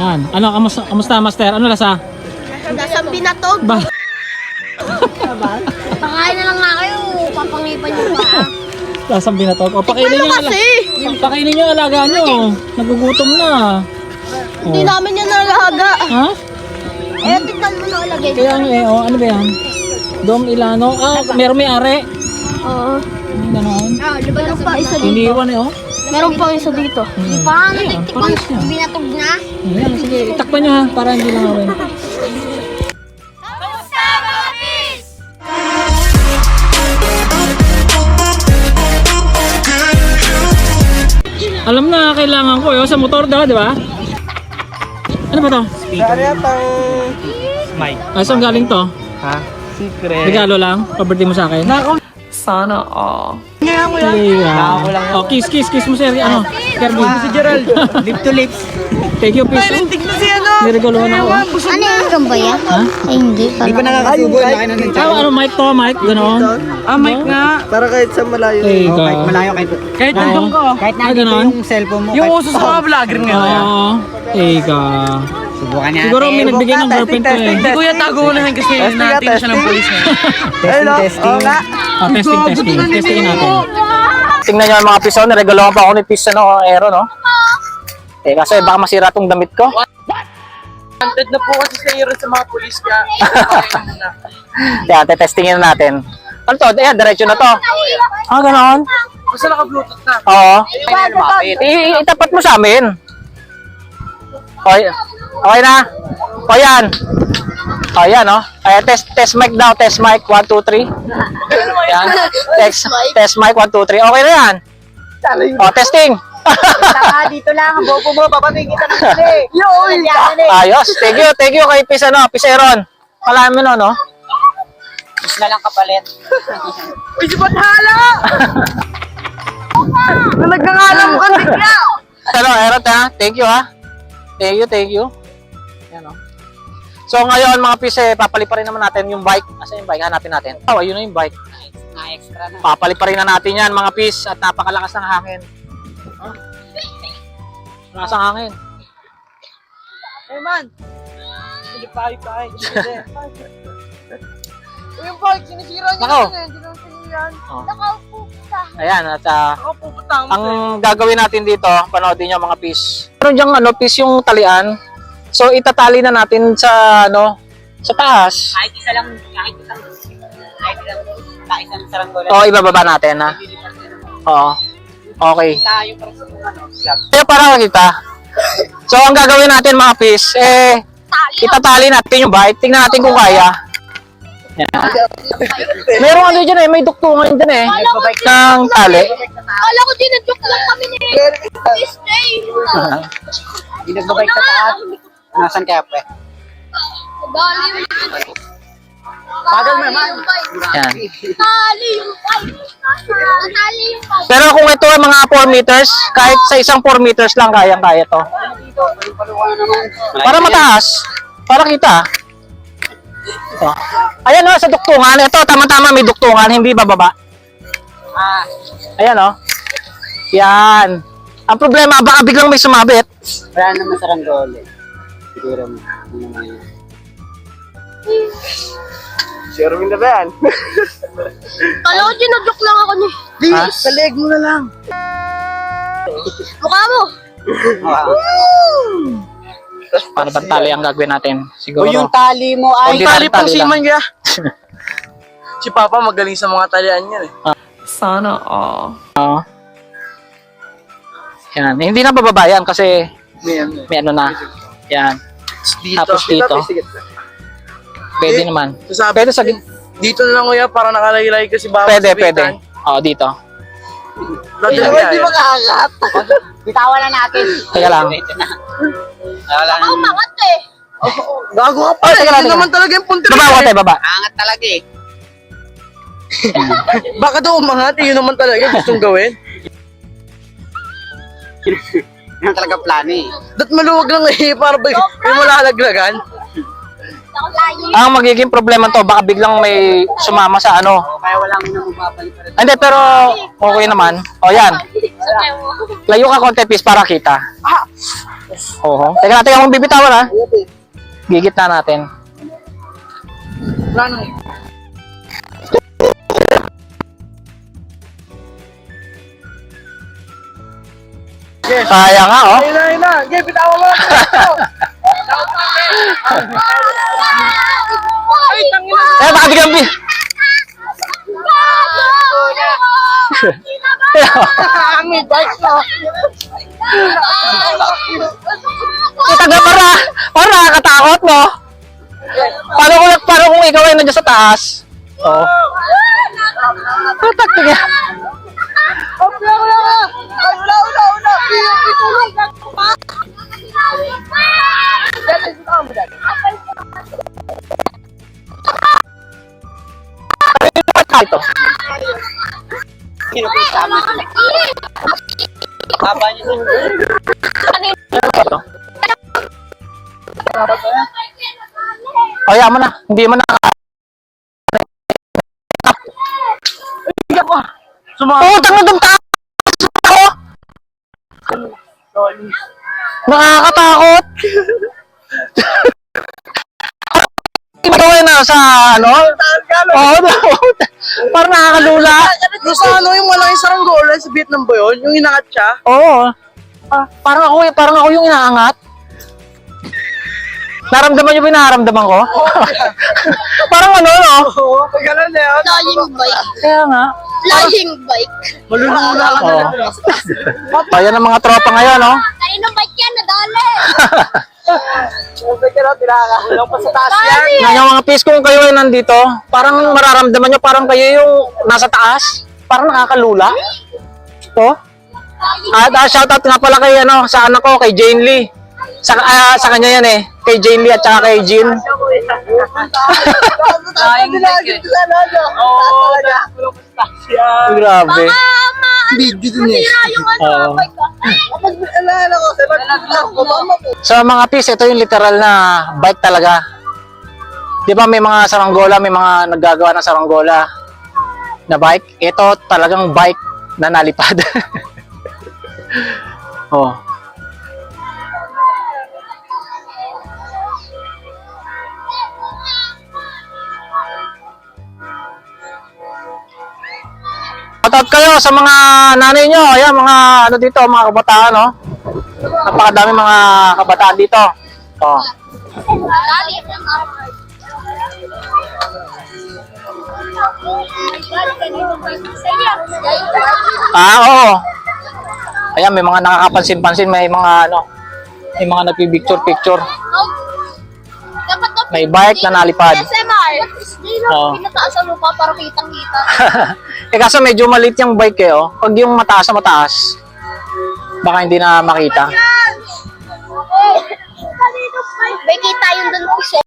Yan. Ano, kamusta master? Ano lasa? Lasang binatog. Ba Pakain na lang nga kayo. Papangipan nyo pa. lasang binatog. O, pakainin Ano nyo. kasi? Pakainin nyo, alaga nyo. Nagugutom na. Hindi namin yan nalaga. Ha? Eh, tignan mo na lagay. Kaya nga eh, oh, ano ba yan? Dom Ilano. Ah, meron may are. Oo. Ganoon. Meron pa isa dito. Iniwan eh, oh. Meron pa isa dito. Paano? Parang siya. Binatog na. Ayan, sige, itakpan nyo ha, para hindi lang awin. Kamusta mga bis? Alam na, kailangan ko yun sa motor daw, di ba? Ano ba to? Mike. Ah, saan galing to? Ha? Secret. Regalo lang? Pa-birthday mo sa akin? Sana all. Yeah. Oh, kiss mo sir. Ano? Kirby. Si Gerald. Lip to lips. Thank you, peace. Tig na si ano. Niregalohan ako. Ano yung gambaya? Ha? Ay, hindi. Hindi pa nakakasubo. Laki na ng Ah, ano, mic to, mic? Ganoon? Ah, Mike nga. Para kahit sa malayo. Eh, ka. kahit malayo. Kahit nandun ka. Kahit Ah, ganoon? yung cellphone mo. Yung uso sa mga vlogger nga. Oo. Eh, ka. Subukan niya. Siguro may nagbigay ng girlfriend ko eh. Hindi ko yan tagunahan kasi natin siya ng polis niya. Testing. Ah, testing. Testingin natin. Tingnan nyo ang mga piso. Niregalohan pa ako ni Pis, ano, Aero, no? Eh, kasi baka masira tong damit ko. Wanted na po kasi sa sa mga polis ka. Yan, testingin na natin. Ano to? Ayan, diretso na to. Ah, ganoon? Basta naka-bluetooth na. Oo. lumapit. Itapat mo sa amin. Okay, okay na? O yan. O yan, no? Ay, test mic daw. Test mic. 1, 2, 3. Yan. Test mic. 1, 2, 3. Okay na yan. O, testing. Dito lang, ang bobo mo, papatingin kita ng huli. Yun! Ayos. Thank you kay Pis, ano, Piseron. Kalahin mo, no? Mas na lang kapalit. Uy, si Bathala! Nagkakala mo kang bigla! Ano, Erot, ha? Thank you, ha? Thank you. Yan, no? So, ngayon, mga Pis, papaliparin naman natin yung bike. Asa yung bike? Hanapin natin. Oh, ayun na yung bike. Na-extra na. Papaliparin na natin yan, mga Pis. At napakalakas ng hangin. Lakas ng hangin. Hey, man! Hindi pa. Uy, yung bike, sinisira niya Nako. na hindi naman sinira. Oh. Nakaupo ka. Ayan, at Ako pupunta mo. ang gagawin natin dito, panoodin nyo mga Pis. Meron diyang ano, Pis yung talian. So, itatali na natin sa, ano, sa taas. Kahit isang saranggola. O, ibababa natin, ha? Oo. Okay. Tayo para sa ano, shop. Kaya para kita. So, ang gagawin natin mga Pis, itatali natin yung bike. Tingnan natin kung kaya. Yan. Merong ano dyan may duktungan dyan Nagbabike ng tali. Kala ko dinadok lang kami ni Stay. Hindi nagbabike sa taas. Nasaan kaya, pre? Dali. Bagal mo naman. Yan. Tali yung pipe. Tali yung pipe. Pero kung ito ay mga 4 meters, kahit sa isang 4 meters lang kaya to. Para mataas. Para kita. Ito. Ayan o, sa duktungan. Ito, tama-tama may duktungan, hindi bababa. Ayan o. Yan. Ang problema, baka biglang may sumabit. Wala naman saranggola. Siguro mo. Si Erwin na ba yan? Kala ko dinadok lang ako ni. Ha? Sa leg mo na lang. Mukha mo. Para bang tali ang gagawin natin? Siguro. O yung tali mo ay... Hindi tali pang siman kaya. Si Papa magaling sa mga talian yan Sana all. Oo. Yan. Hindi na bababa yan kasi may ano na. Yan. Tapos dito. Pwede naman. Pwede sa Dito na lang kuya para nakalaylay kasi baka Pwede. Oo, dito. Hindi makaangat. Bitawan na natin. Teka lang. Ako mangat eh. Gago ka pa. Oh, teka lang, Yun teka naman talaga yung punto. Baba ko tayo, baba. Angat talaga Baka daw umangat. Yun naman talaga gustong gawin. Yan talaga plano Dat maluwag lang para ba yung malalaglagan. Ang magiging problema to, baka biglang may sumama sa ano. Kaya walang nang mababalik pa rin. Hindi, pero okay naman. O yan. Layo ka konti, Pis, para kita. Oo. Teka natin akong bibitawan ha. Gigit na natin. Plano. Kaya nga oh. Ayun na. Okay, bitawan mo. Ay, tangin na. Eh, baka biglang May bike na. Kita ka para nakakatakot no? Paano kung ikaw ay nandiyan sa taas? Oo. Tatak nga. Ay, una. Itulong. Ito. Haba niyo dun. Ito. Kaya mo na, hindi mo na. Hindi ako. Oo, tanga dun taas ako. Nakakatakot. Ito na sa ano? Oo, parang nakakalula. Yung sa ano, yung walang isang saranggola sa Vietnam ba yun? Yung inangat siya? Oo. Parang ako yung inaangat. Naramdaman niyo ba yung nararamdaman ko? Parang ano, no? Oo, pag gano'n na yun. Flying bike. Kaya nga. Flying bike. Malulula ka na Oo. lang. Kaya ng mga tropa ngayon, no? Kaninong bike yan? Nadali. Pag gano'n, tinakakulang pa sa taas yan. Nga yung mga peace, kung kayo ay nandito, parang mararamdaman nyo, parang kayo yung nasa taas. Parang nakakalula. Ito. At shoutout nga pala kay, ano, sa anak ko, kay Jane Lee. Sa kanya yan eh. Kay Jane Lee at saka kay Jean. Flying bike Oo, tinakakulang pa sa taas yan. Grabe. Video din eh. Masira yung ano, Oo. bike ka. Kapag alala ko, sa nagtutulak ko, mama ko. Sa mga peace, ito yung literal na bike talaga. Di ba may mga saranggola, may mga naggagawa ng saranggola na bike? Ito talagang bike na nalipad. Oh. Shoutout kayo sa mga nanay nyo, ayan, mga ano dito, mga kabataan, no? Napakadami mga kabataan dito. Oh. Dali. Oo. Ayan, may mga nakakapansin-pansin, may mga ano, may mga nagpi-picture-picture. May bike na nalipad. SMR. Oo. Pinataas sa lupa para kitang-kita. Eh kaso medyo maliit yung bike eh, oh. Pag yung mataas na mataas, baka hindi na makita.